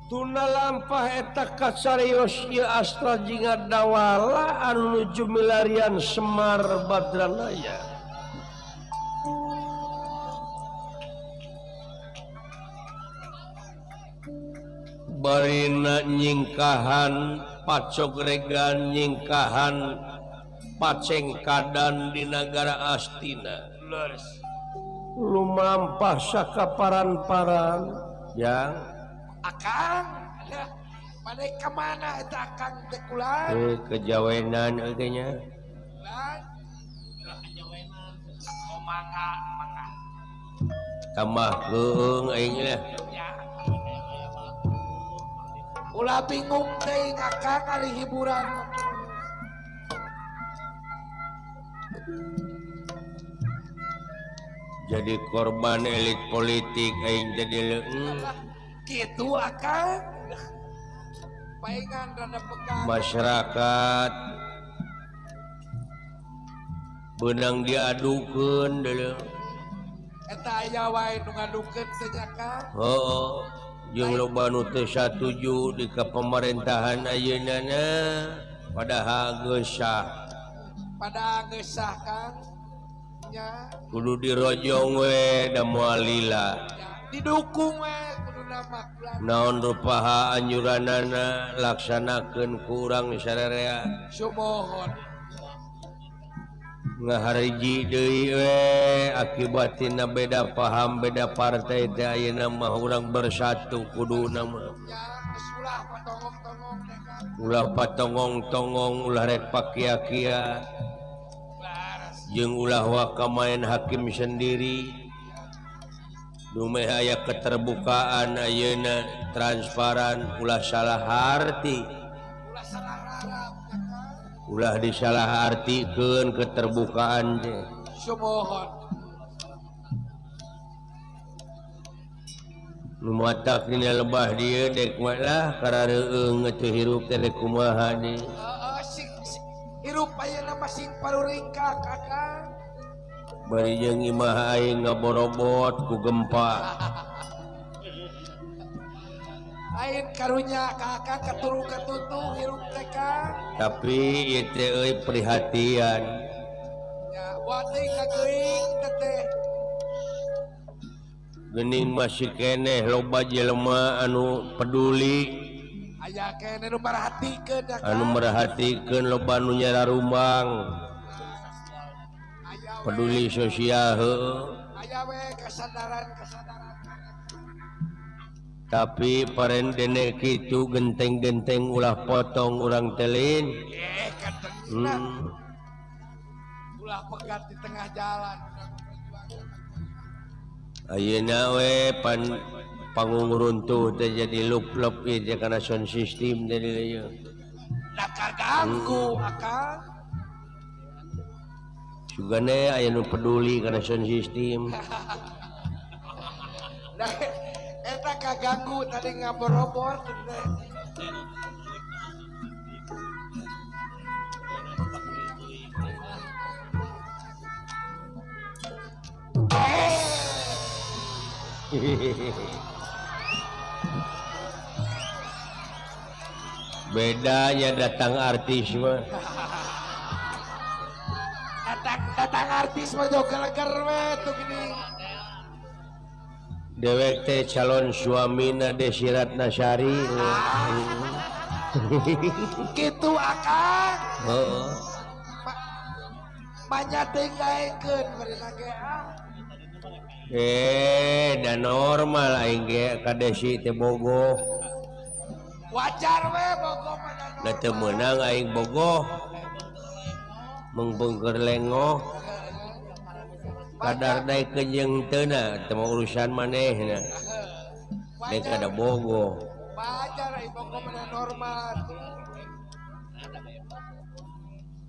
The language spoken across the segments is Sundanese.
tuna lampah eta kasarios ieu astra jinga dawala anu nuju milarian Semar Badranaya. Barina nyingkahan pacogregan nyingkahan pacengkadan di negara Astina. Lumampah sakaparan-paran yang Akang pada kemana itu Akang tekulan kejawenan eueunya mangga kamah geung aing nya ulah bingung teuing Akang ari hiburan jadi korban elit politik aing jadi leung gitu Akang paingan rada pegang masyarakat benang diadukeun deuleu eta aya wae nu ngadukeun teh Akang heuh jeung loba nu teu satuju di pemerintahan ayeunana padahal geusah pada geusah Kang nya kudu dirojong we da moal lila didukung we kudu nama naon rupaha anjuranana laksanakeun ku urang sararea sumohon ngahariji deui we akibatina beda paham beda partai teh ayeuna mah urang bersatu kuduna mah ya ulah patongong-tongong teh Kang ulah patongong-tongong ulah rek pakia-kia jeung ulah wakamain hakim sendiri dumeh aya keterbukaan ayeuna transparan ulah salah arti ulah salah rarang ulah disalah artikeun keterbukaan teh sumohon nu matak dina lebah dieu dek lah karareueung teu hirup teh kumaha deui hirup ayeuna masing paruringkak Akang bari jeung imah aing ngaborobot ku gempa ain karunya ka Akang katuru-katutu hirup teh Kang tapi ieu teh euy perhatian ya wa teuing kageuing teh geuning masih keneh loba jelema anu peduli aya kene nu marhatikeun da anu merhatikeun loba anu nyararumang peduli sosial heueuh aya we kesadaran tapi parendene kitu genteng-genteng ulah potong urang telin ulah pegat di tengah jalan ayeuna we panggung runtuh teh jadi lup-lup ieu kana sound system jadi ieu da kaganggu Akang sugane aya nu peduli kana sound system da eta kaganggu tadi ngaborobot teh bedanya datang artis mah datang artis mah jogeler we tuh gini dewek teh calon suamina Desi Ratnasari gitu Akang heeh banyak teh gaekeun bari lage dan normal aing ge ka Desi teh bogoh wajar we bogoh da teu meunang aing bogoh mengbeungkeun lengoh kadar daekeun jeung teu na teu urusan manehna dek kada bogoh wajar ai bogoh mana normal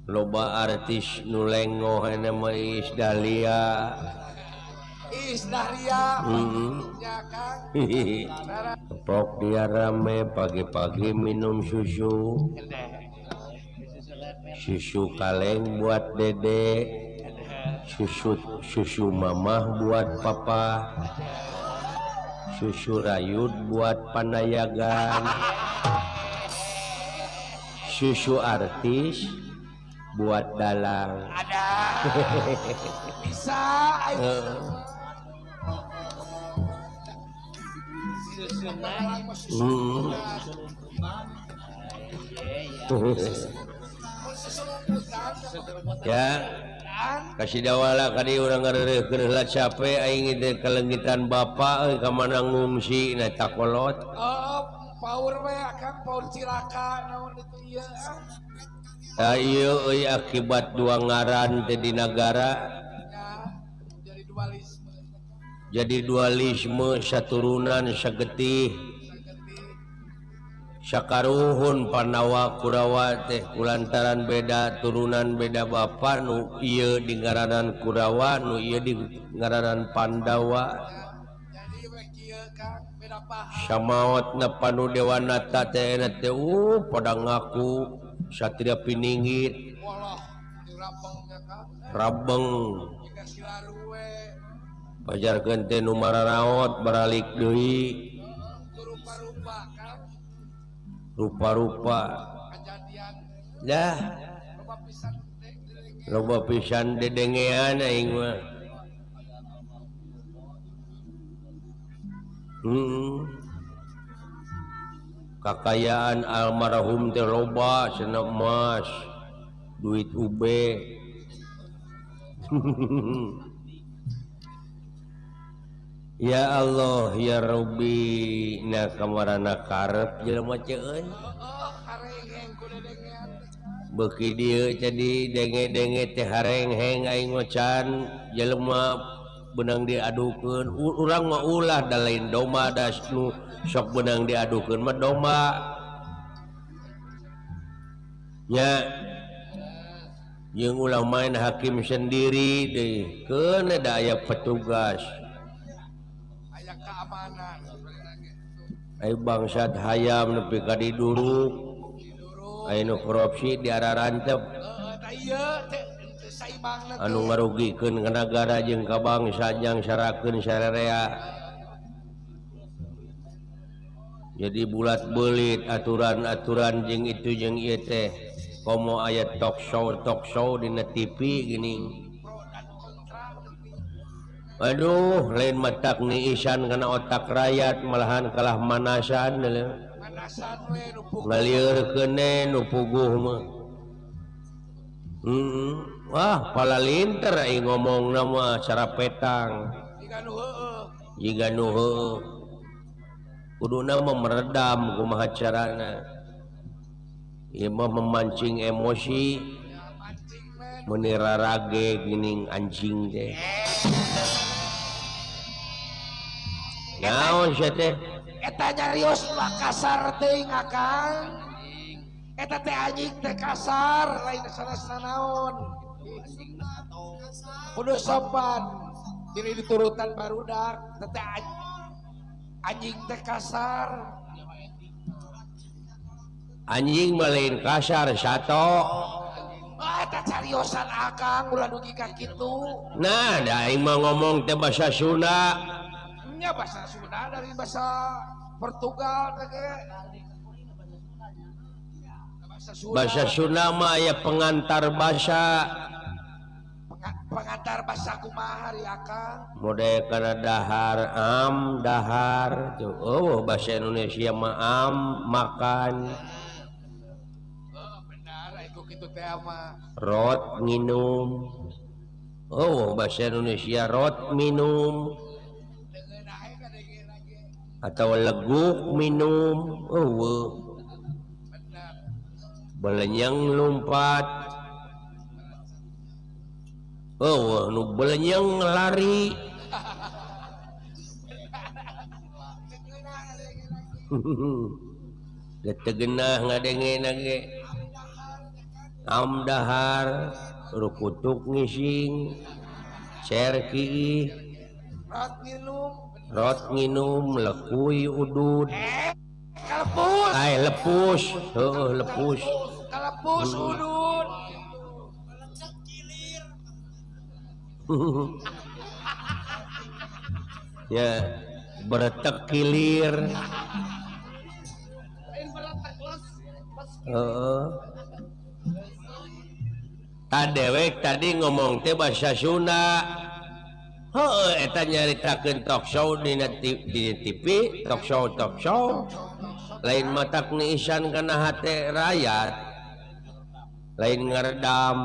loba artis nu lengoh ena mah Iis Dahlia Iis Dahlia ya Kang Pok dia rame pagi-pagi minum susu kaleng buat dede susu mamah buat papa susu rayut buat pandayagan, susu artis buat dalang. Ada. Bisa. Ya kasih dawala kadi urang ngareureukkeun heula capek aing teh kalengitan bapak ka mana ngungsi na takolot. Oh, power we akan power cilaka naon itu ieu. Ieu euy akibat dua ngaran teh di negara. Ya, jadi dualisme. Jadi dualisme saturunan sagetih. Sakaruhun Pandawa Kurawa teh kulantaran beda turunan beda bapak nu ieu di ngaranan Kurawa nu ieu di ngaranan Pandawa. Jadi we kieu Kang beda paham. Samaotna Panudewanata teh teh pada ngaku satria pininggit. Walah, di rabengnya Kang. Rabeng Jika silaru we pajarkeun teh nu mararaot baralik deui. rupa-rupa Kang. Rupa-rupa Kejadian dah loba pisan loba pisan dedengean aing mah. Kakayaan almarhum teh loba cenah emas, duit ube. Ya Allah ya Rabbi na kamarana karep jelema ceueun. hareng ku dedengean. Beuki dieu jadi denge-denge teh hareng-heng aing macan jelema beunang diadukeun. Urang mah ulah da lain domba da nu sok beunang diadukeun mah domba. Nya jeung ulah main hakim sendiri deui. Keun da aya petugas. Aya keamanan. Ai bangsat hayam nepi ka diduruk. Ai nu korupsi diararantep. Da ieu teh saimbangna Anu ngarugikeun ka nagara jeung ka bangsa jang sarakeun sararea. Jadi bulat beulit aturan-aturan jeung itu jeung ieu teh komo aya talk show dina TV gini. Aduh lain matak ni isan kana otak rakyat malahan kalah manasan manasan we nu ngalieurekeun nu puguh mah. Wah palalinter aing ngomongna mah cara petang. Jiga nu heueuh. Kuduna mah meredam kumaha carana. Ieu mah memancing emosi. Menira rage geuning anjing teh. Naon sia teh? Eta nyarios kasar teuing Akang. Eta teh anjing teh kasar, lain sanesna naon. Kudu sopan. Diri diturutan barudak, teh anjing teh kasar. Anjing mah lain kasar sato. Eta cariosan Akang ulah dugi ka kitu. Nah, da aing mah ngomong teh basa Sunda. Nya bahasa Sunda dari bahasa Portugal teh ge. Bahasa Sunda mah aya pengantar basa. Pengantar bahasa kumaha ri Akang? Mode kana dahar dahar tuh. Oh, bahasa Indonesia mah makan. Oh, benar iku kitu teh mah. Rot minum. Oh, bahasa Indonesia rot minum. Atau leguk minum. Oh, belenyang lompat. Oh, nu belenyang lari. Detegenah ngadengeuna ge. Amdahar, rukutuk ngising, cerki, rot nginum, lekuy udud. Kalepus. Ay lepus, lepus. Kalepus udud. Ya, beretek kilir. Dewek tadi ngomong teh bahasa Sunda. Eta nyaritakeun talk show di TV, talk show. Lain matak niisan kana hate rakyat. Lain ngaredam.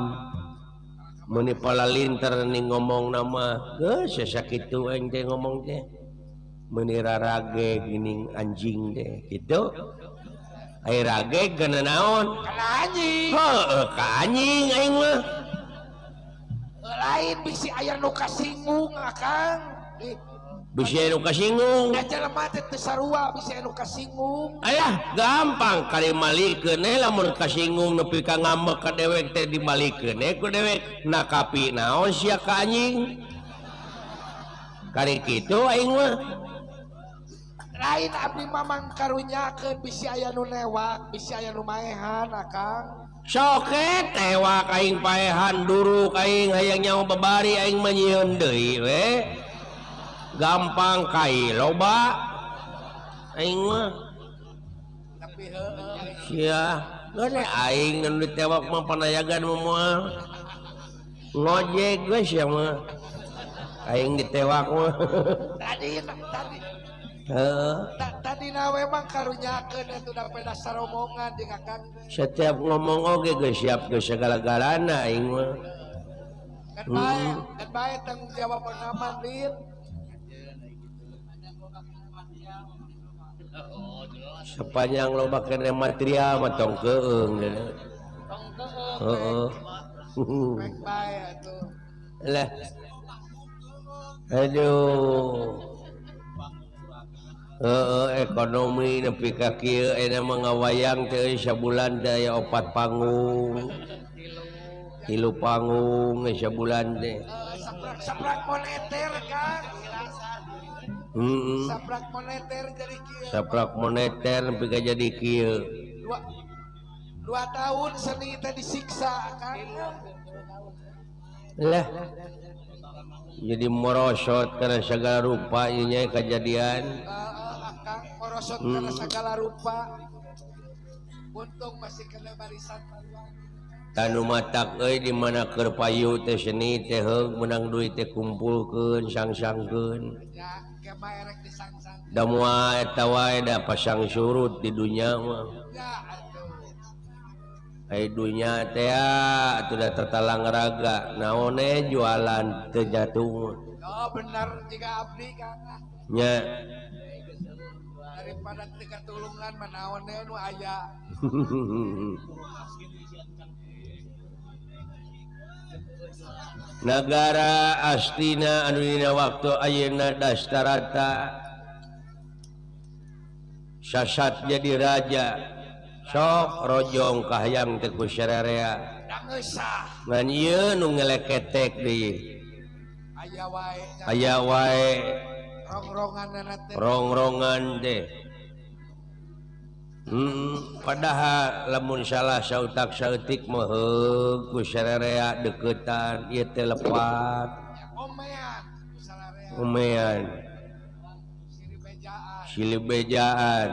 Meni palalinter ning ngomong nama. Geus sakitu aing teh ngomong teh. Meni rarage gini anjing teh kitu. Ai rage kana naon? Kana anjing. Ka anjing aing mah. Lain bisi aya nu kasinggung akang. Bisi aya nu kasinggung. Da jelema teh teu sarua bisi aya nu kasinggung. Aya gampang kali malikeun lamun kasinggung nepi ka ngambek ka dewek teh dimalikeun ku dewek nakapi naon sia ka anjing. Kari kitu aing mah. Lain abdi mamang karunyakeun bisi aya nu newak, bisi aya nu maehan akang. Soket tewak aing paehan duruk aing hayang nyawa babari aing manyieun deui we. Gampang kai loba aing mah. Tapi heueuh Sia, gane aing nu ditewak mah panayagan moal. Ngojek geus ya mah. Aing ditewak mah. tadi Heeh. tadi memang karunyakeun eta da dasar omongan jeung akang. Setiap ngomong oge geus siap geus segala-galana aing mah. Kan bae tanggung jawab pengaman Lin. Sepanjang lo pakai material mah tong keung geus. Heeh. Baik bae atuh. Lah. Aduh. Ekonomi nepi ka kieu eta mah ngawayang teh sabulan teh aya 4 panggung. 3 panggung sabulan teh. Saprak moneter kan. Saprak moneter jadi kieu. Saprak moneter nepi ka jadi kieu. 2 tahun seni teh disiksa kan. Lah. Jadi merosot karena segala rupa ieu kejadian. Akang merosot karena segala rupa. Untung masih kena barisan Tanu matak euy di mana keur payu teh seni teh heug menang duit teh kumpulkeun sang-sangkeun. ya kema erek disangsang. Da moal eta wae da pasang surut di dunya mah. Ya atuh. Ai dunya teh atuh da tatalang raga. Naon jualan teu jatuh. Oh benar jika abdi kan. Nya Daripada teu katulungan manaon nu aya. Nagara astina anu dina waktu ayeuna Dastarata sasat jadi raja sok rojong kahayang teh ku sararea Da ngeusah. ngan ieu nu ngeleketek deui Aya wae. aya wae Rongronganna teh. rongrongan teh. Padahal lamun salah sautak sautik mah heug ku sararea deketan ieu teh lepat Omean. Salarea. umean Siri bejaan. silih bejaan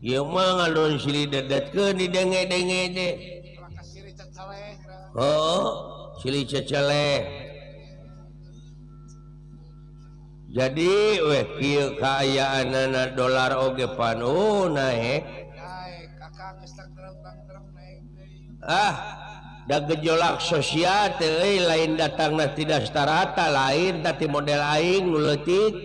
ieu mah ngalun silih dedetkeun di denge-denge teh. Raka siri cacaleh. Silih ceceleh. Jadi weh kieu kaayaanana dolar oge pan naik. Naik kakak geus terang naik deui. Da gejolak sosial teh euy lain datangna tidak Dastarata lain tati model aing nu leutik.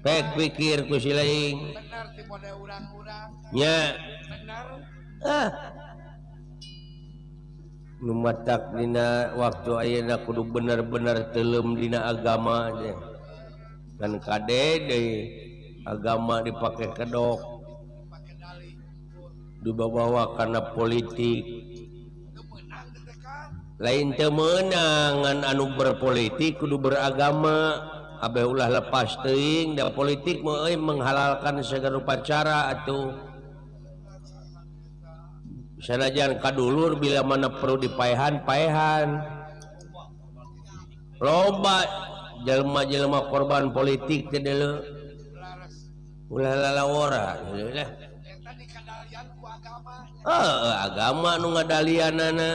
Pek pikir ku si laing. Benar ti mode urang-urang. Nya Benar. Nu matak dina waktu ayeuna kudu bener-bener teuleum dina agama teh. Kan kade deui agama dipake kedok Pakai dalih. dibawa kana politik. Teu meunang teh kan. Lain teu meunang ngan anu berpolitik kudu beragama. Abeh ulah lepas teuing da politik mah euy menghalalkan segala rupa cara atuh. Sanajan kadulur bila mana perlu dipaehan paehan. Loba jelema-jelema korban politik teh deuleu ulah lalawara lah tadi kadalian ku agama agama nu ngadalianana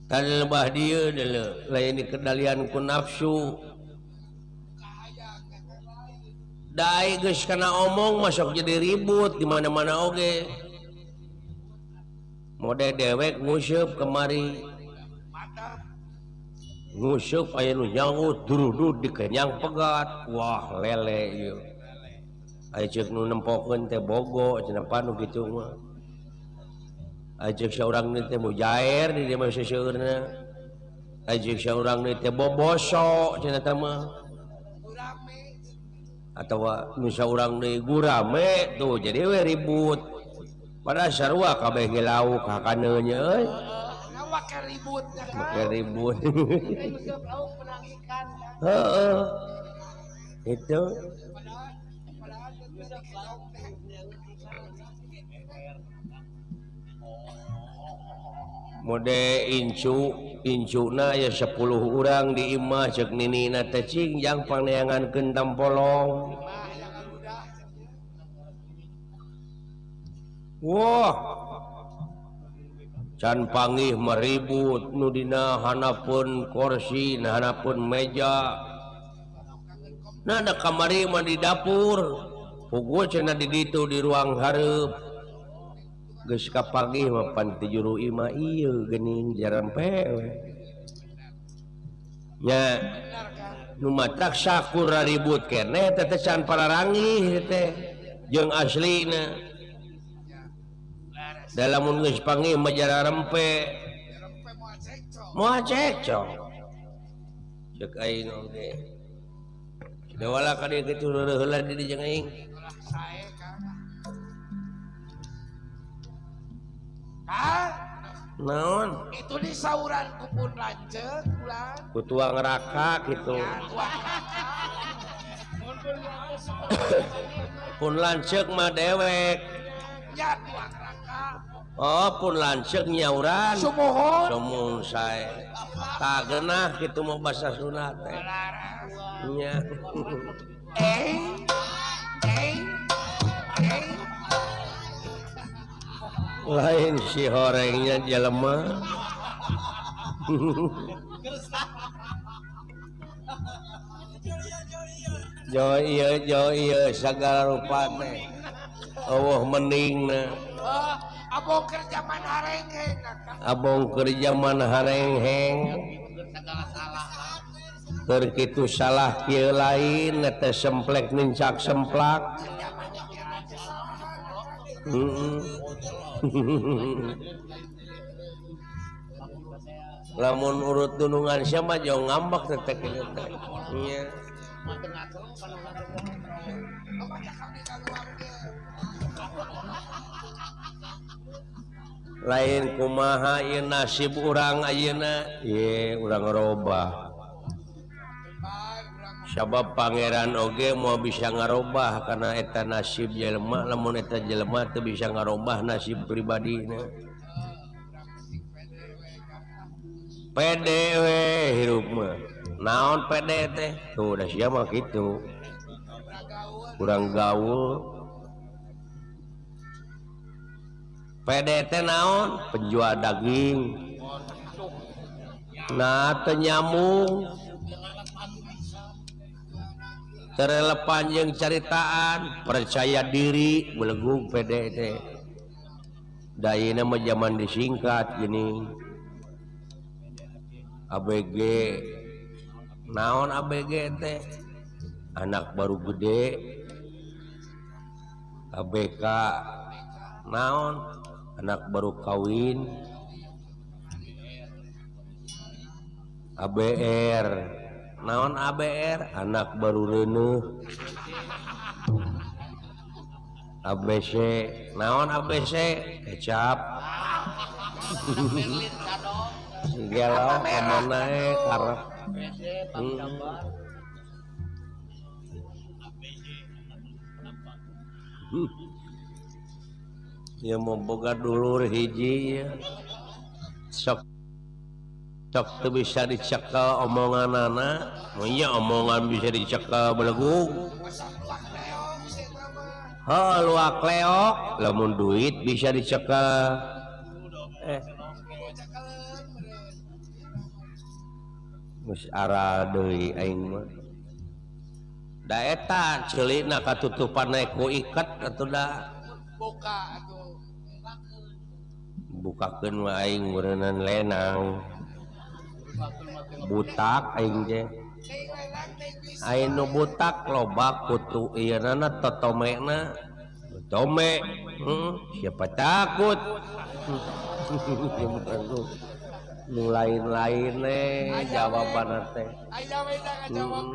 tadi lebah dieu deuleu lain kedalian ku nafsu dai geus kana omong masuk jadi ribut di mana-mana oge mode dewek nguseup kemari nguseup aya nu nyaut durudud dikenyang pegat wah lele ieu aya ceuk nu nempokeun teh bogo cenah panu kitu mah aya ceuk saurang teh mujair di dieu mah seueurna aya ceuk saurang teh boboso cenah teh mah atawa nu saurang deui gurame tuh jadi we ribut padahal sarua kabeh ge lauk hakaneu nya euy make ribut make ribut heeh itu mode incuna ya 10 urang di imah cek ninina teh cing jang paneangankeun tampolong wah can panggih meribut nu dina hanapeun kursi na hanapeun meja nah da kamari mah di dapur puguh cenah di ditu di ruang hareup geus kapanggih mah pan ti juru imah ieu geuning jarempe nya nu matrak sakur ribut keneh teh can pararangih teh jeung aslina dalam geus panggih mah jarempe moal cekcok ceuk aing oge dewala ka dieu kitu heula di dieu jeung aing naon itu di sauran kupun lanceuk ulah ku tuang neraka kitu pun lanceuk mah dewek ya tuang neraka oh pun lanceuk nyauran sumuhun sumun sae tah geunah kitu mah basa Sunda teh nya eh lain si horengnya jelema jo iya segala rupa teh eueuh meningna abong kerja man harengheng abong kerja man harengheng keur kitu salah kieu lain teh semplek nincak semplak lamun urut dunungan siapa jauh ngambek teteh kitu teh nya lain kumaha ieu nasib urang ayeuna ye urang robah sabab pangeran oge mau bisa ngarobah karena eta nasib jelema lamun eta jelema teu bisa ngarobah nasib pribadina pede we hirup mah naon pede teh tuh da sia mah kitu kurang gaul pede teh naon penjual daging nah teu nyambung terelepan jeung caritaan percaya diri belegung pede teh dayana mah zaman disingkat gini ABG naon ABG teh anak baru gede ABK naon anak baru kawin ABR naon ABR anak baru reuneuh ABC naon ABC kecap gelo kemana karep ya mau boga dulur hiji ya sok cok teu bisa dicekel omongan anak nya omongan bisa dicekel belegung luak leok lamun duit bisa dicekel geus ara deui aing mah da eta ceulina katutupan ku iket atuh da buka atuh bukakeun mah aing meureunnan lenang butak aing teh aing nu butak loba kutu ieunana totomena tome siapa takut nu lain-lain jawaban teh aya we jawab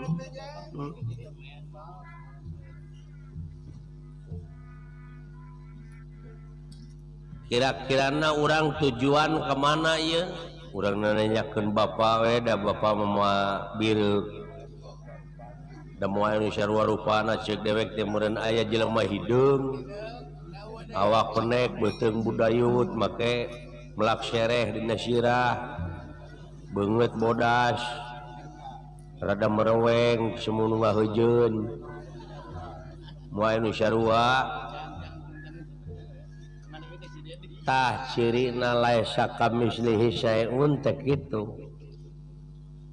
kira-kirana orang tujuan kemana ya orang nanyakeun bapak we da bapak mama bireu da moal nu sarua rupana ceuk dewek teh meureun aya jelema hideung awak penek beuteung budayut make melak sereh dina sirah beungeut bodas rada mereweng semunu ngaheujeun moal nu sarua tah cirina laisa kamislihi syai'un teh kitu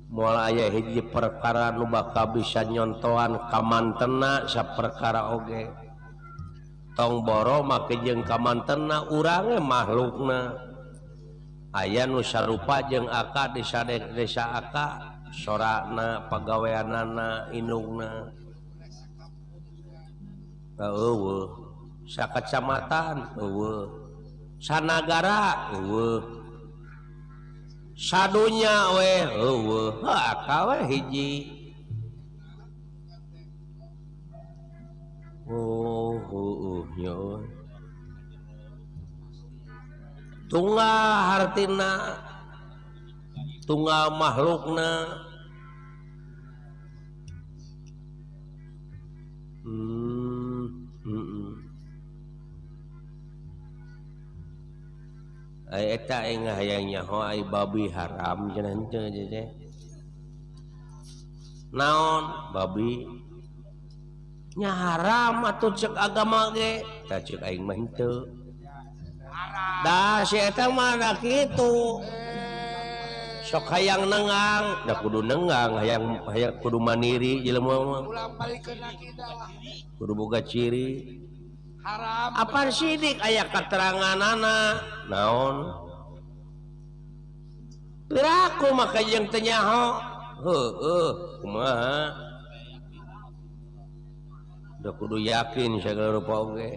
moal aya hiji perkara nu bakal bisa nyontohan kamantena saperkara oge tong boro make jeung kamantena urang makhlukna aya nu sarupa jeung aka di desa aka sorana pagaweanana indungna eueuh sakacamatan eueuh sanagara sadunya we aka we hiji nya tunggal hartina tunggal makhlukna eta aing hayang nyaho ai babi haram cenah teh naon babi nya haram atuh ceuk agama ge tah ceuk aing mah henteu da si eta mah da kitu sok hayang nengang da kudu nengang hayang kudu mandiri jelema mah ulang balikeun akidah kudu boga ciri haram apa sidik aya keteranganana naon piraku maka jeung teu nyaho kumaha da kudu yakin sagala rupa oge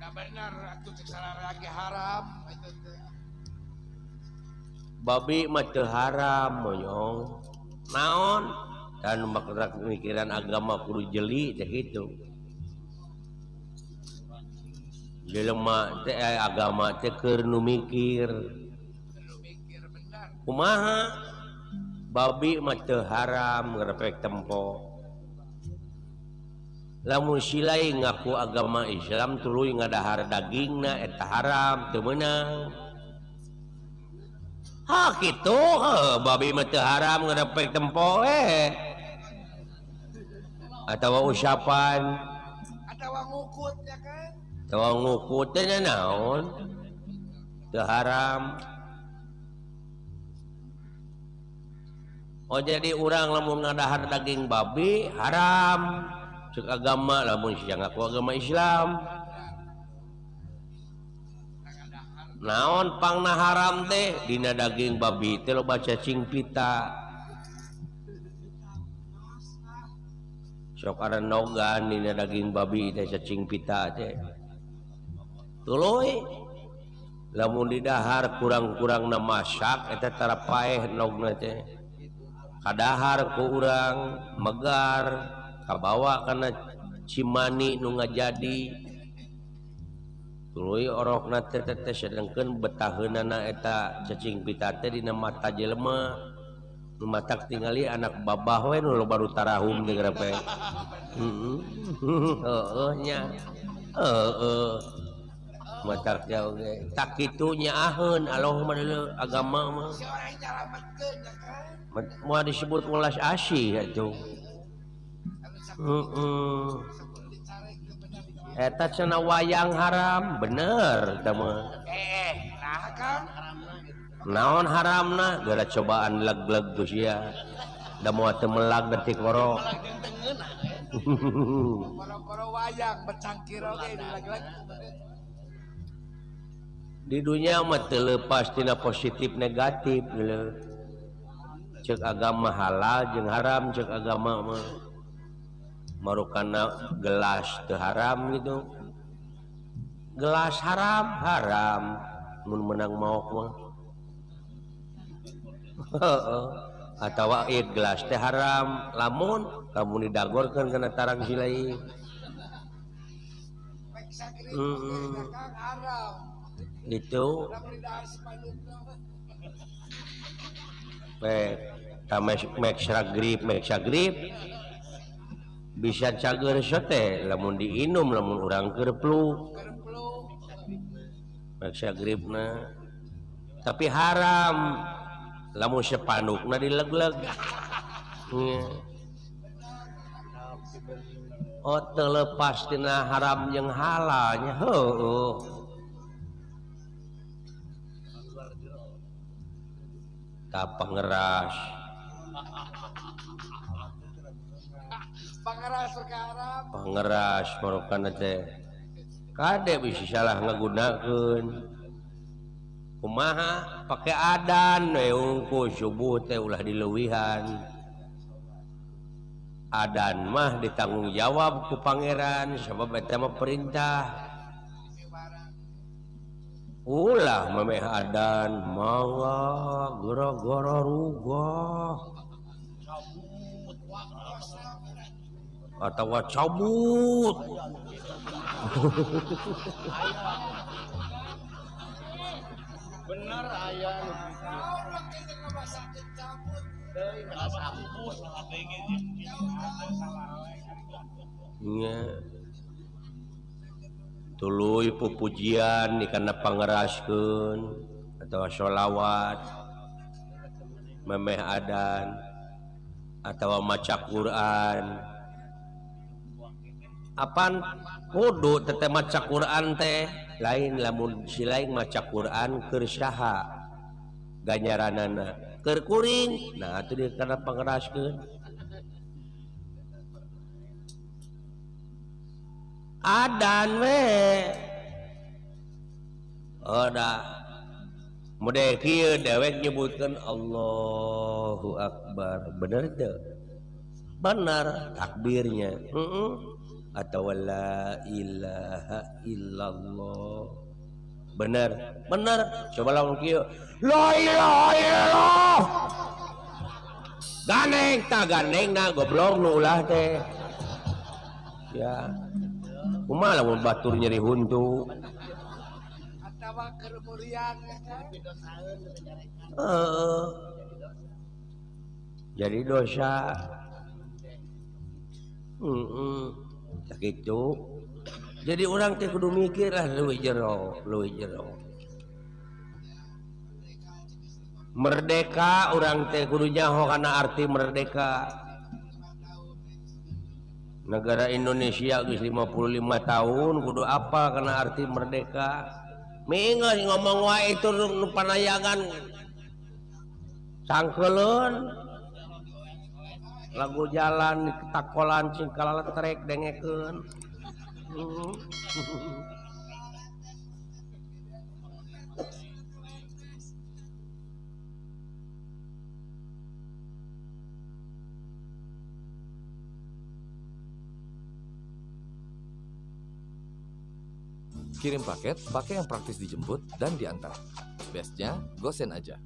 da bener atuh cek sararage haram babi mah teu haram moyong naon dan makrak pemikiran agama kudu jeli teh kitu jelema teh agama teh keur nu mikir kumaha babi mah teu haram ngrepek tempo lamun silai ngaku agama Islam tuluy ngadahar dagingna eta haram teu meunang kitu babi mah teu haram ngrepek tempo atawa usapan atawa ngukut ya kan atawa ngukut teh naon teu haram jadi urang lamun ngadahar daging babi haram ceuk agama lamun sia ngaku agama Islam naon pangna haram teh dina daging babi teh loba cacing pita sok ada nogan dina daging babi teh cacing pita teh tuluy lamun didahar kurang-kurangna masak eta tara paeh nogna teh kadahar ku urang megar kabawa kana cimani nu ngajadi tuluy orokna teh sedengkeun betaheunana eta cacing pita teh dina mata jelema nu matak tingali anak babah we nu baru tarahum teh grepe nya matak jauh ge tak kitu nyaaheun Allahumma dulu agama mah si orang yang nyalametkeun ya kan mau disebut ulas asih atuh anu heeh sabun dicarek teh bener eta cenah wayang haram bener eta mah nah kan naon haramna gara cobaan leg-leg geus ya da moal teu melag detik korok Koro-koro wayang becangkir oge di lagi-lagi di dunia mah teu leupas tina positif negatif geuleuh ceuk agama halal jeung haram ceuk agama mah marukana gelas teu haram gitu gelas haram mun menang maok mah heeh atawa ieu gelas teh haram lamun didagorkeun kana tarang silai peksa grip ya kan haram itu lamun di dahar sepandukna meksa grip bisa cager teh lamun diinum lamun urang keur flu keremplu meksa gripna tapi haram lamun sepandukna dileg-leg oh terlepas tina haram jeung halalnya heueuh ka pangeras pangeras sekarang pangeras marokana teh kade bisa salah ngagunakeun kumaha pake adan we unggul subuh teh ulah dileuwihan adan mah ditanggung jawab ku pangeran sabab eta mah perintah ulah memeh adan mangga gara-gara rugah atawa cabut bener aya nya tuluy pupujian dikana pangeraskeun atawa sholawat memeh adan atawa maca Quran apan kudu teteh maca Quran teh lain lamun si lain maca Quran keur saha ganjaranana keur kuring nah atuh dia kana pangeraskeun adan we oda mode kieu dewek nyebutkeun Allahu Akbar bener teu bener takbirnya atau la ilaha illallah bener coba lawan kieu la ilaha illallah gandeng goblok nu ulah teh ya kumaha lamun batur nyeri huntu atawa keur muriang ya kan jadi dosa tak gitu jadi orang teh kudu mikir lah leuwih jero merdeka orang teh kudu nyaho kana arti merdeka negara Indonesia geus 55 tahun kudu apa kana arti merdeka minggu ngomong wae itu nu panayangan sangkeleun lagu jalan takolan cingkala trek dengekeun Kirim paket pakai yang praktis dijemput dan diantar. Bestnya Gosen aja.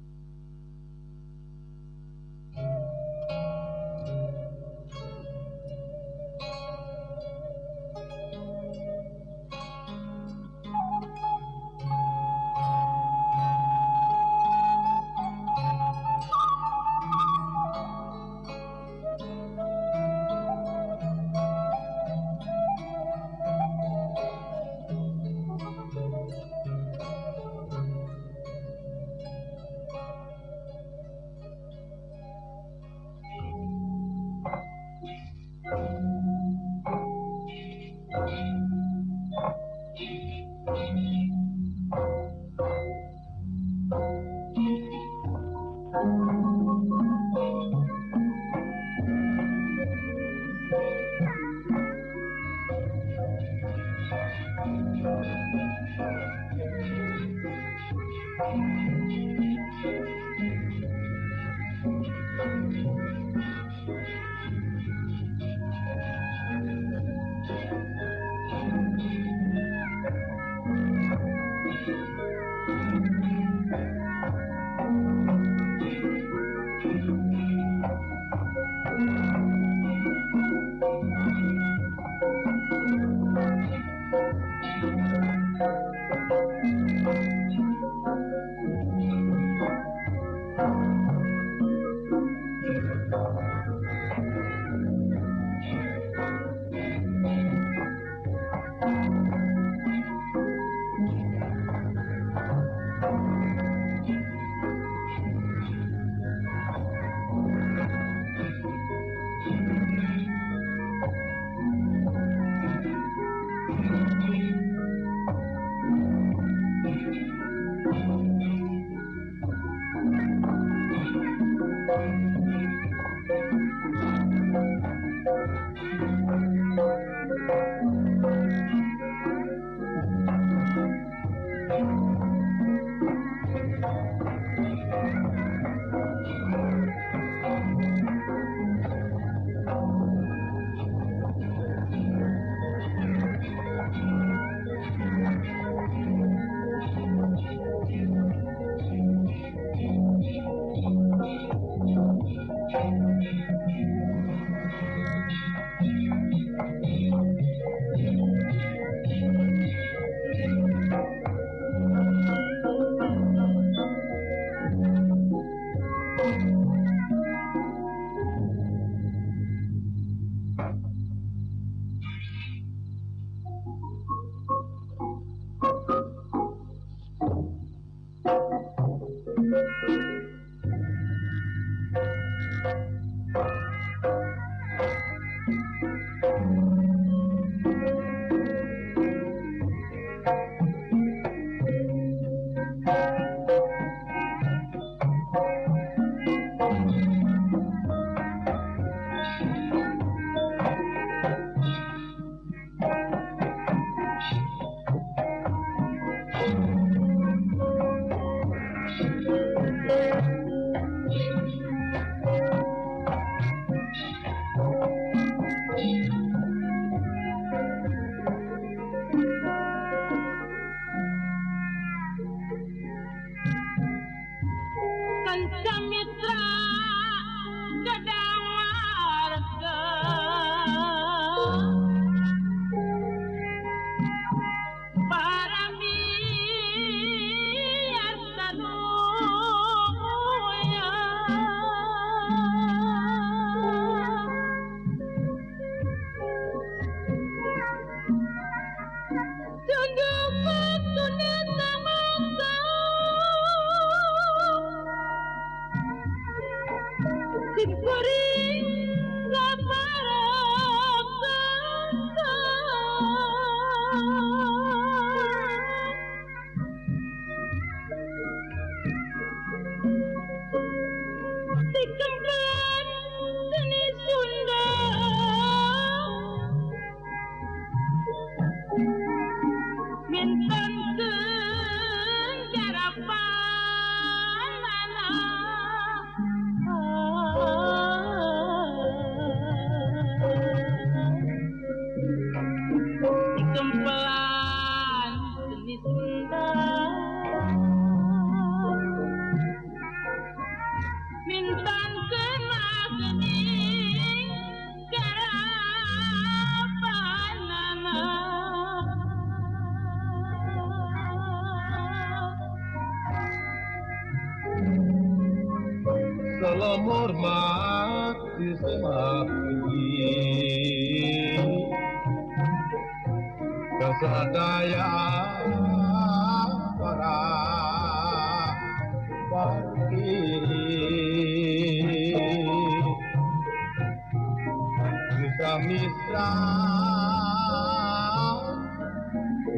Salam hormat disemapi kesadaya para bagi bisa misra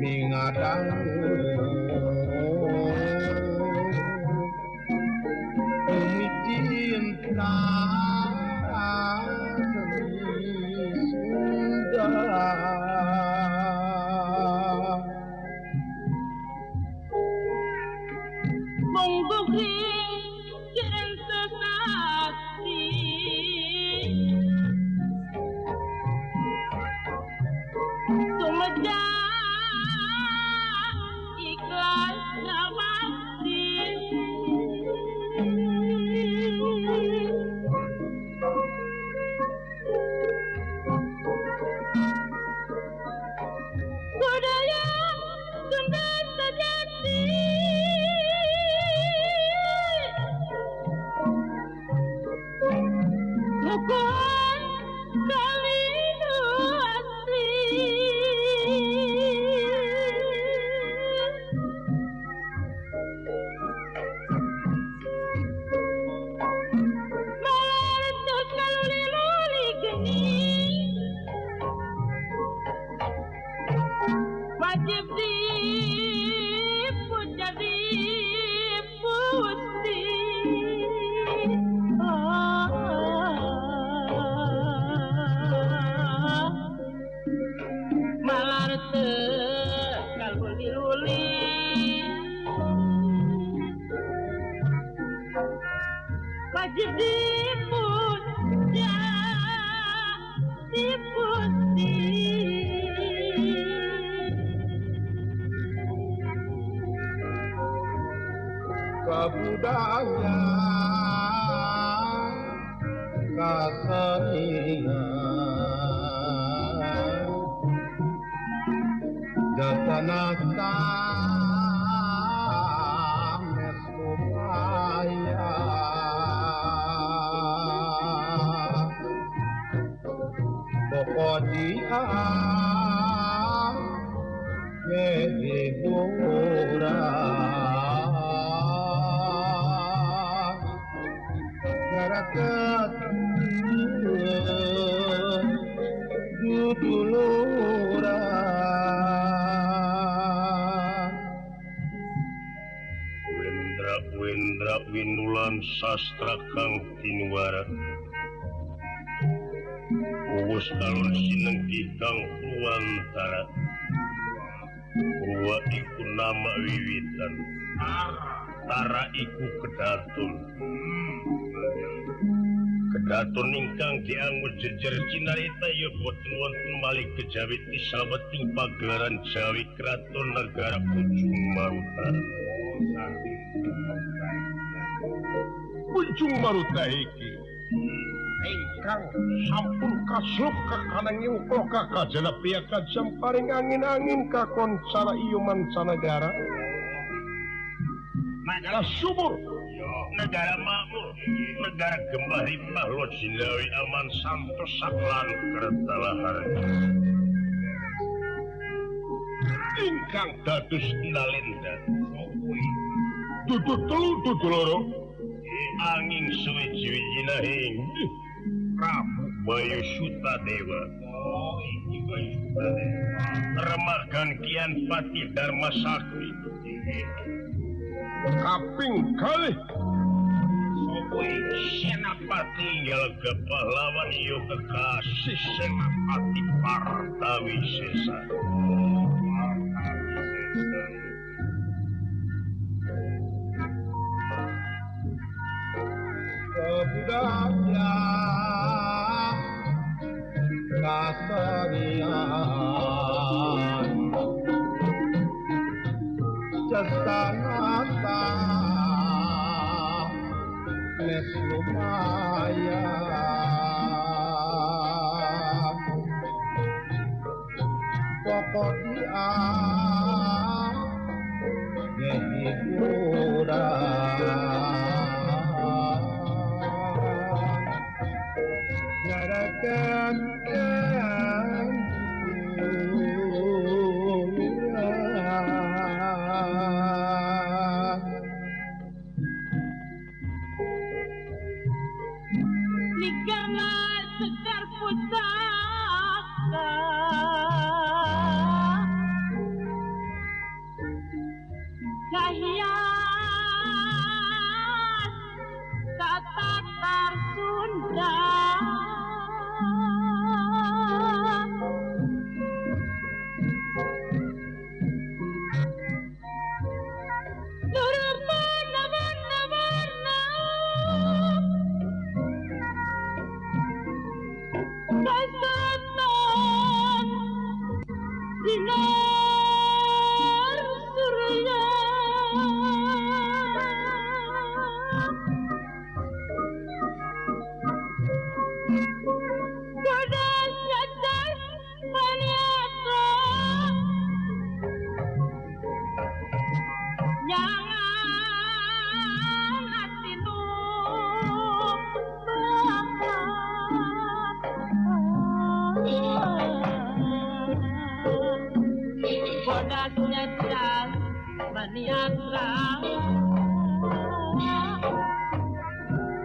mingadang cinta seni Sunda Monggo kirim sesati Sumedang ikhlas Cakrawati budaya Sunda sejati Mukuan kali asli Malartos kaluli-luli geni wajib dipuja dipuji malar kaluli-luli wajib dipuja dipuji Kebudayaan kesenian Jatanasa Mesumaya Pokodian Kehiburan Garakat Duduluran Wendra Windulan Sastra Kang Tinuara Uwus Alun Sinengki Kang Purwantara Purwa iku nama wiwitan Tara iku kedatun Kedatun ingkang dianggo jejer cinarita ya boten wonten malih kejawi sabeting pagelaran Jawi Kraton Negara Ujung Maruta Ujung Maruta iki ingkang sampun kasluk kakanang nyungklo kakajana piyaka jam paring angin-angin kakoncara iyo mancanegara negara subur negara makmur negara gembah rimbah lo Jindawi aman santos saklan kertalahar ingkang dados Nalenda dudu loro angin suwi-wiwina inggih Prabu Bayu Sutadewa Remagan Kian Patih Dharma Sakti kaping kalih Senapati Ngelga Pahlawan yo kekasih Senapati Partawi Sesa Kebudayaan kesenian Jatanasa Mesumaya Pokodian Kehiburan Garakan Nikana sekar pusaka Cahias katatar Sunda Sinar surya niatra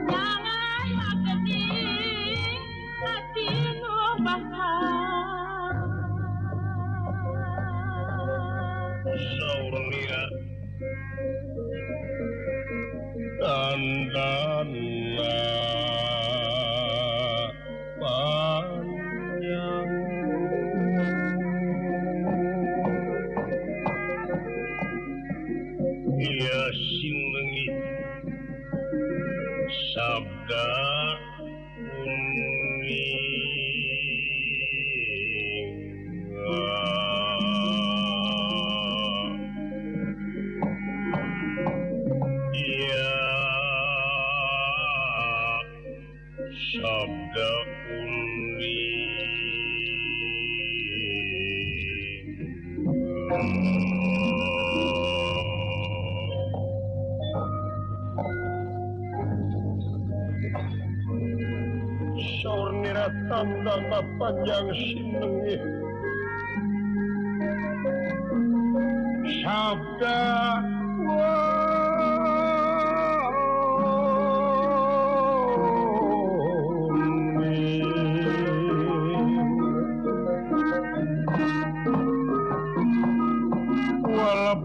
jangan magening hati nu bahar Saurnia dandana panjang ia sinengit sabda sabda saurnira tanda panjang sinengi sabda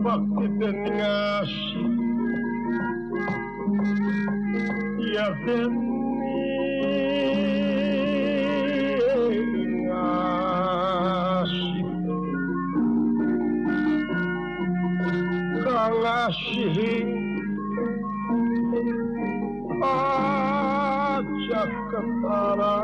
bakti dan ngasih ya ngasih kangasih aja ketara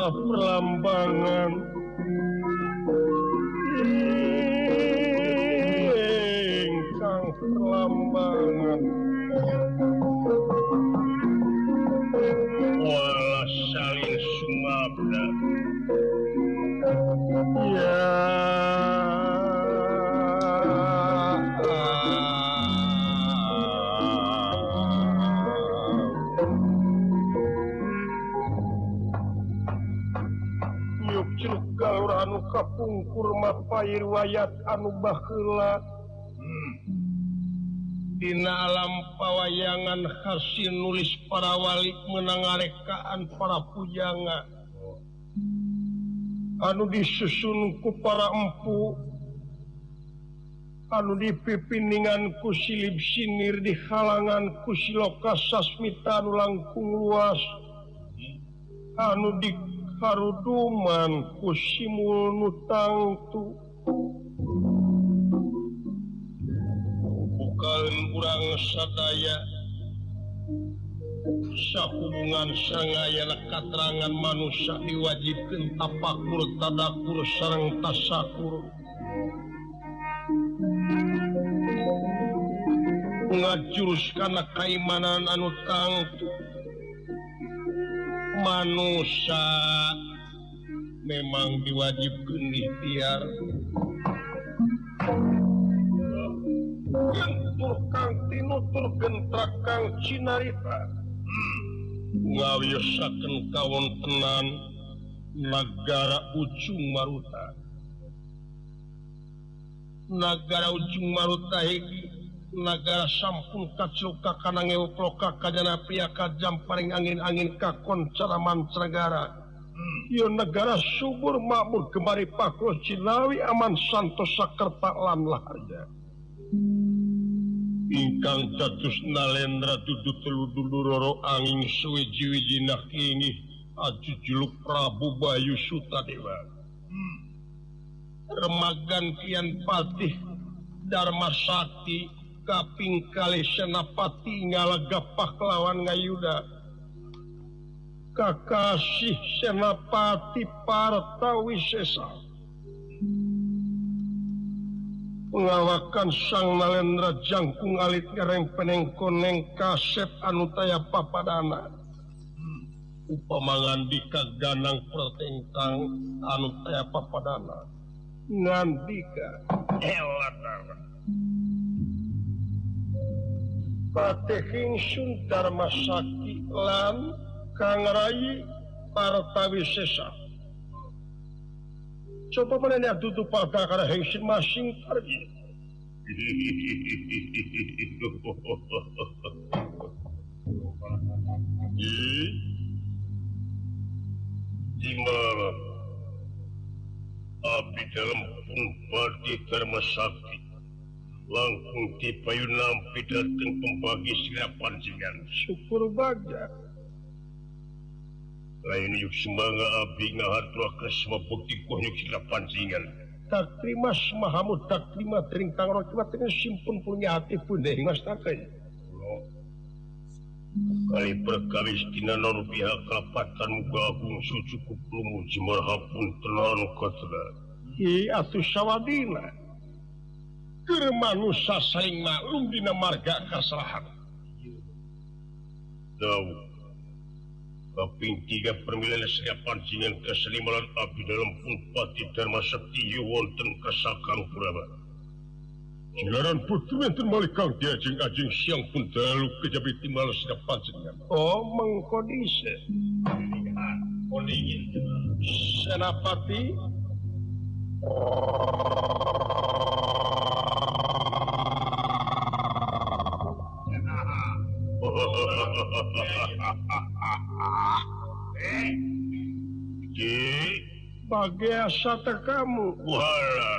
perlambangan ingkang perlambangan wala salin sumabda ya anu kapungkur mapai riwayat anu baheula dina alam pawayangan hasil nulis para wali menangarekaan para pujangga anu disusun ku para empu anu dipipiningan ku silib sinir di halangan ku siloka sasmita anu langkung luas anu di haruduman kusimul nutangtu bukan urang sadaya sahubungan sangayana katerangan manusia diwajibkeun tapakur tadakur sareng tasakur ngajurus kana kaimanan anu tangtu manusia memang diwajibkan ikhtiar tur kang tinutur gentrak kang cinarita ngawiyosaken kawontenan nagara Ujung Maruta hiji nagara sampun kacuka kana ngeuproka kajana piaka jam paring angin-angin kakon cara mancanegara Ieu negara subur makmur kemari Pakro Cilawi aman santos sakerta lan laharja. Ingkang dados Nalendra dudu telu duluroro angin suwiji-wiji nak ingih ajujuluk Prabu Bayu Sutadewa. Remagan Kian Patih Dharma Sakti kaping kali Senapati ngalagapah kelawan ngayuda. Kakasih Senapati Partawisesa pengawakan Sang Nalendra jangkung alit ngereng penengkoneng kaset anu taya papadana upamangan dika ganang pertengkang anu taya papadana ngandika elatara Patehing Sun Dharma Sakti lan Kang Rayi Partawisesa. Coba menanya tutup palka karena hengsin masing pergi. Di mana abdi dalam pun parti Dharma Sakti langkung tipayu nampi datang pembagi silapan jangan syukur baga. Lain yuk semangga abdi ngahatua ke semua bukti kuhnyuk silapan jangan. Tak terima semahamud tak terima teringkang rokibat dengan simpun punya hati pun dari mas takai. Kali perkawis tinanor pihak kelapatan muka agung sucukup lumu jimarhapun tenanu kotra. Atuh sawadina. Kermanusa saing maklum dina marga kasrahan. Tahu. Kaping 3 permilan siapan jingan keselimalan abdi dalam pun pati Dharma Sakti wonten kasakang Puraba. Jelaran putri enten malikang diajeng-ajeng siang pun dalu kejabi timbal siapan jingan. Oh mengkodise. Kodingin. Senapati. Bagai asata kamu. Wala,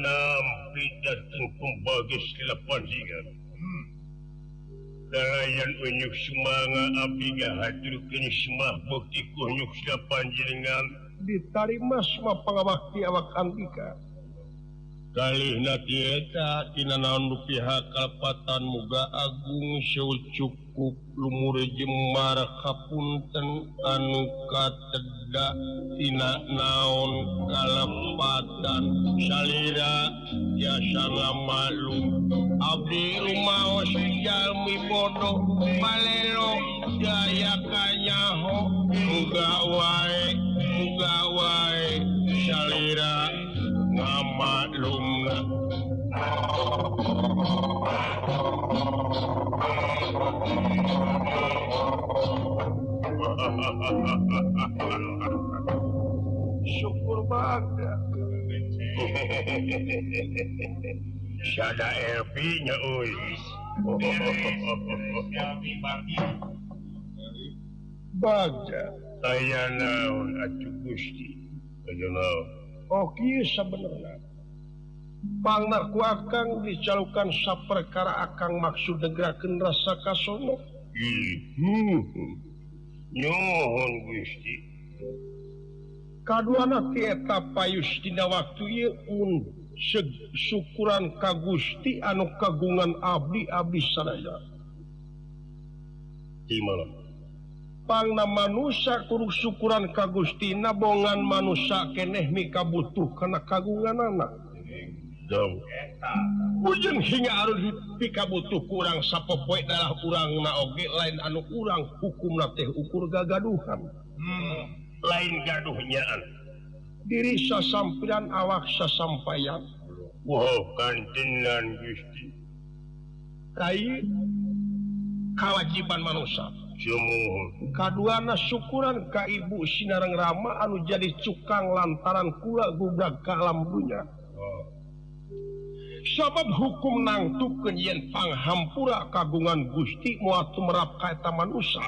nampi datang pembagi silapan jingan. Dalayan unyuk semanga abiga hadirkan semah bukti kunyuk silapan jingan. Ditarima semua pengabakti awak antika. Kalih natieta tinanaon pihak kalpatan muga agung seul cukup lumur jemar kapunten anu kateda tina naon kalapatan salira jasa ngamalum abdi rumaos jalmi bodoh malelo daya kanyaho muga wae salira ngamaklumna. Syukur banget. Sada LP-nya uis. Baga. Aya naon atuh Gusti. Aya naon. Oh kieu sabenerna. Pangna ku akang dicalukan saperkara akang maksud negerakeun rasa kasono. Nyuhun Gusti. Kaduana ti eta payus dina waktu ieu mun syukuran ka Gusti anu kagungan abdi-abdi sadaya. Di malam. Pangna manusia kudu syukuran ka Gusti nabongan manusia keneh mikabutuh kana kagunganana. Jauh. Ujung hingga arus pikabutuh kurang sapopoe dalah urangna oge lain anu urang hukumna teh ukur gagaduhan. Lain gaduhnyaan. Diri sasampiran awak sasampayan. Wow kantenan Gusti. Kai kewajiban manusia. Kaduana syukuran ka ibu sinareng Rama anu jadi cukang lantaran kula gubrak ka alam dunya. Sabab hukum nangtukeun yen panghampura kagungan Gusti moal tumrap ka eta manusia.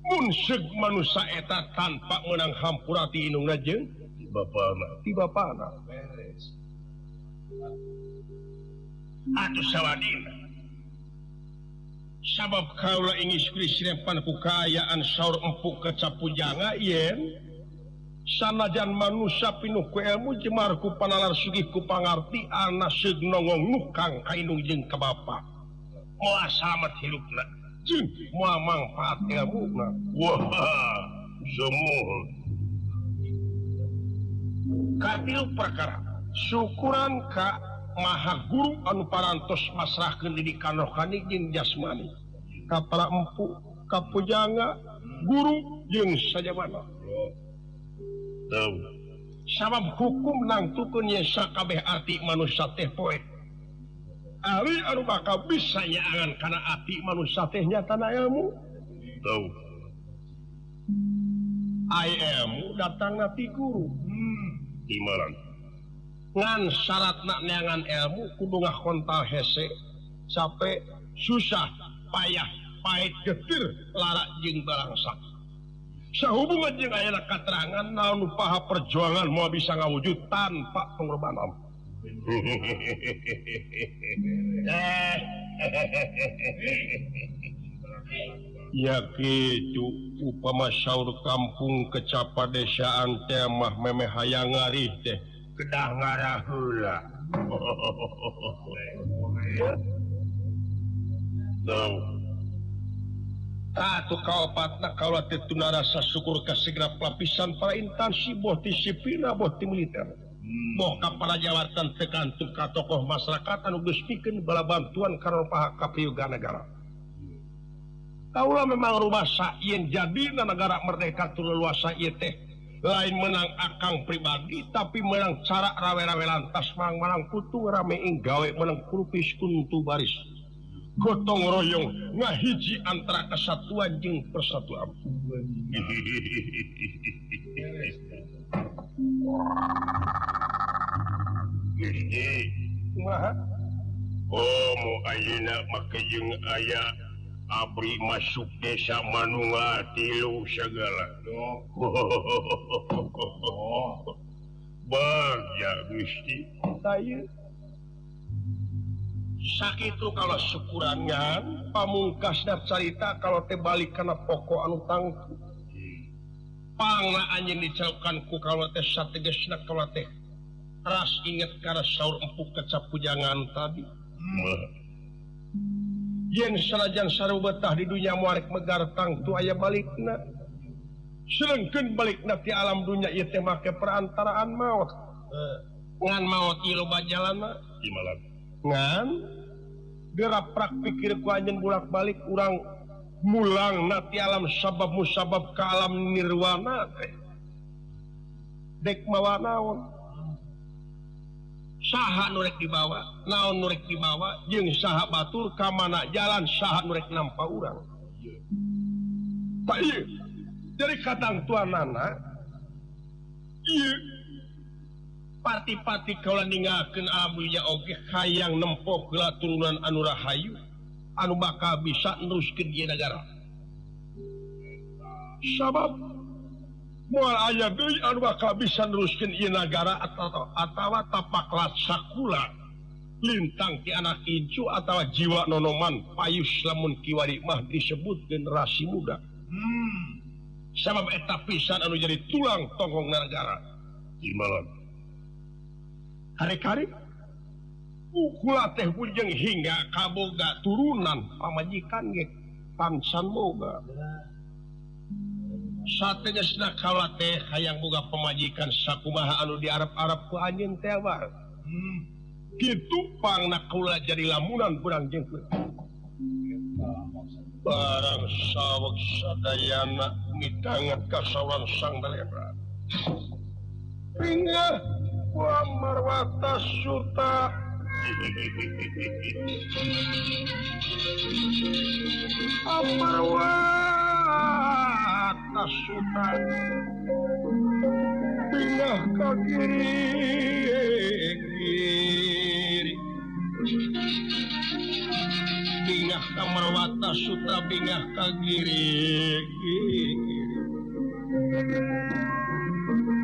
munseg manusia eta tanpa menang hampura ti indungna jeung ti bapana atuh sawadina sabab kaula ingin sirempan ku kaayaan saur empuk kecapujanga yen sanajan manusia pinuh ku ilmu jemar ku panalar sugih ku pangarti ana seug nongong nukang ka indung jeung ka bapa moal salamet hirupna jeung moal mangpaat ilmuna wah semuh katilu perkara syukuran ka maha guru anu parantos masrahkeun didikan rohani jeung jasmani ka para empu ka pujangga guru jeung sajabana sabab hukum nangtukeun ye sakabeh arti manusia teh poe ari anu bakal bisa nyaangan kana ati manusia teh nyatana ilmu ai ilmu datangna ti guru imaran ngan syaratna neangan ilmu kudu ngakontal hese sampai susah payah pahit getir larak jeung balangsak sahubungan jeung ayeuna katerangan naon upaha perjuangan moal bisa ngawujud tanpa pengorbanan ya kitu upama saur kampung kecapa desaan teh mah memeh hayang ngarih teh kedah ngarah heula. Tatu kaopatna kaula teh tuna rasa syukur ka segenap lapisan para instansi boh ti sipil boh ti militer. Boh ka para jawatan tekantung ka tokoh masyarakat anu geus pikeun bala bantuan kana paha kapriyoga negara. Kaula memang rumasa yen jadina negara merdeka tu leluasa ieu teh lain menang akang pribadi tapi menang cara rawe-rawe lantas menang putu rame ing gawe menang kurupis kuntu baris gotong royong ngahiji antara kesatuan jeung persatuan mu ayeuna make jeung aya abri masuk desa manunga tilu segala bagja Gusti saya sakitu kalau syukurangan pamungkasna carita kalau teh balik kana pokok anu tangtu pangna anjeun dicaokan ku kalau teh sategesna kalau teh ras inget kana saur empuk kecapujangan tadi yen sanajan sarubetah di dunia muarek megar tangtu aya balikna sedengkeun balikna ti alam dunia ieu teh make perantaraan maot ngan maot ieu loba jalanna imalan ngan geraprak pikir ku anjeun bolak-balik urang mulang na ti alam sabab musabab ka alam nirwana teh dek mawa naon saha nurek dibawa naon nurek dibawa jeung saha batur ka mana jalan saha nurek nampa urang tak ieu dari kadang tuanana ieu parti-parti kaula ninggalkeun abunya oge hayang nempo heula turunan anu rahayu anu bakal bisa neruskeun ieu nagara sabab moal aya deui anu bakal bisa neruskeun ieu nagara atawa tapak latsakula lintang ti anak incu atawa jiwa nonoman payus lamun kiwari mah disebut generasi muda sabab eta pisan anu jadi tulang tonggong nagara imalan hari-hari ukula teh bujeng hingga kaboga turunan pamajikan ge pansan boga sategesna kaula teh hayang boga pamajikan sakumaha anu diarep-arep ku anjeun teh war kitu pangna kaula jadi lamunan urang jeung barang saweg sadayana mitangan kasawan sang dalebra pinggah wa marwata suta amarwata suta pindah ke kiri bingah kamarwata suta bingah kagiri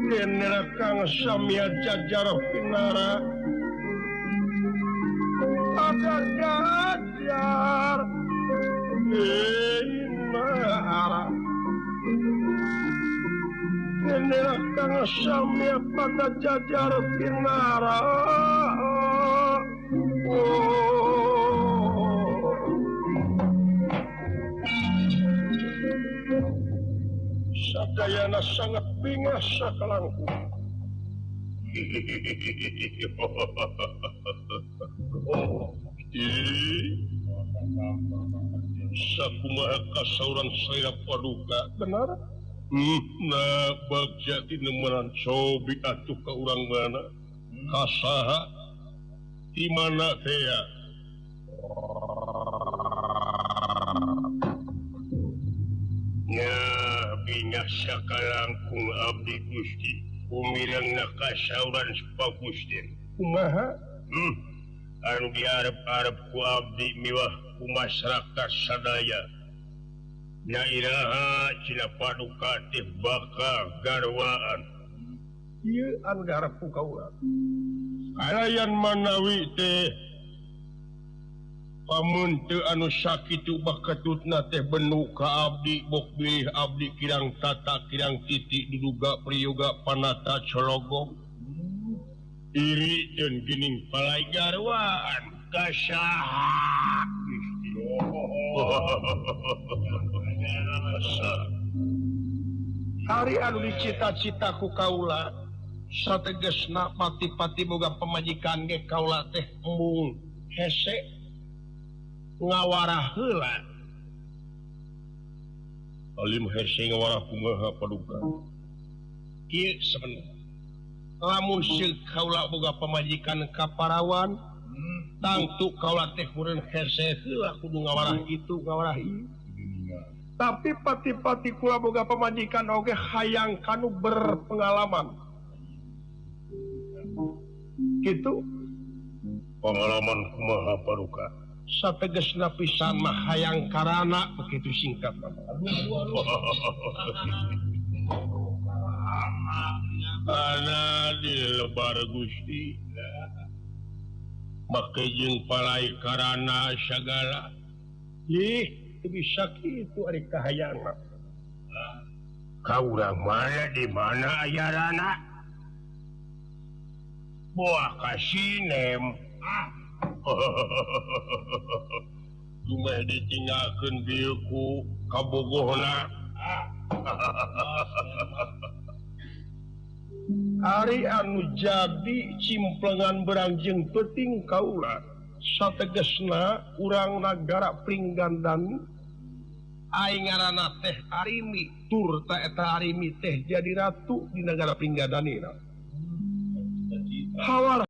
Dene kang samya jajar pinara ada jajar pinara Dene kang samya pada jajar pinara Sadayana sangat bingah sakalangku. Sakumaha kasauran saya paduka benar. Nah bagja tinemenan cobi atuh ka urang mana kasaha di mana teh Nah, bingah sakalangkung abdi Gusti. Umirangna kasauran sepagustin. Kumaha? Anu diarep-arep ku abdi miwah ku masyarakat sadaya. Nyairaha cina paduka teh bakal garwaan. Ieu anu diarep ku kaula. Kalayan manawi teh pamun teu anu sakitu bakatutna teh benu ka abdi bok bilih abdi kirang tata kirang titik diduga priyoga panata cologong iri dan gening palai garwaan kasaha hari anu dicita-cita ku kaula sategesna pati-pati boga pemajikan ge kaula teh mung hese ngawarah heula alim hese ngawarah kumaha paduka kieu sebenarnya lamun seuk kaula boga pamajikan kaparawan tangtu kaula teh kureun hese heula kudu ngawarah itu ngawarah ieu tapi pati-pati kula boga pamajikan oge hayang kanu berpengalaman gitu pengalaman kumaha paduka sategesna pisan mah hayang karana begitu singkat ana di lebar Gusti make jeung palai karana sagala ih bisa kitu ari kahayangna kaurang mana di mana ayarana buah kasinem cuma ditinggalkan biuku kabogohna hari anu jadi cimplengan berangjeng peting kaula sategesna urang nagara Pringgandani aing ngaranna teh Arimi tur ta eta Arimi teh jadi ratu di negara Pringgandani hawar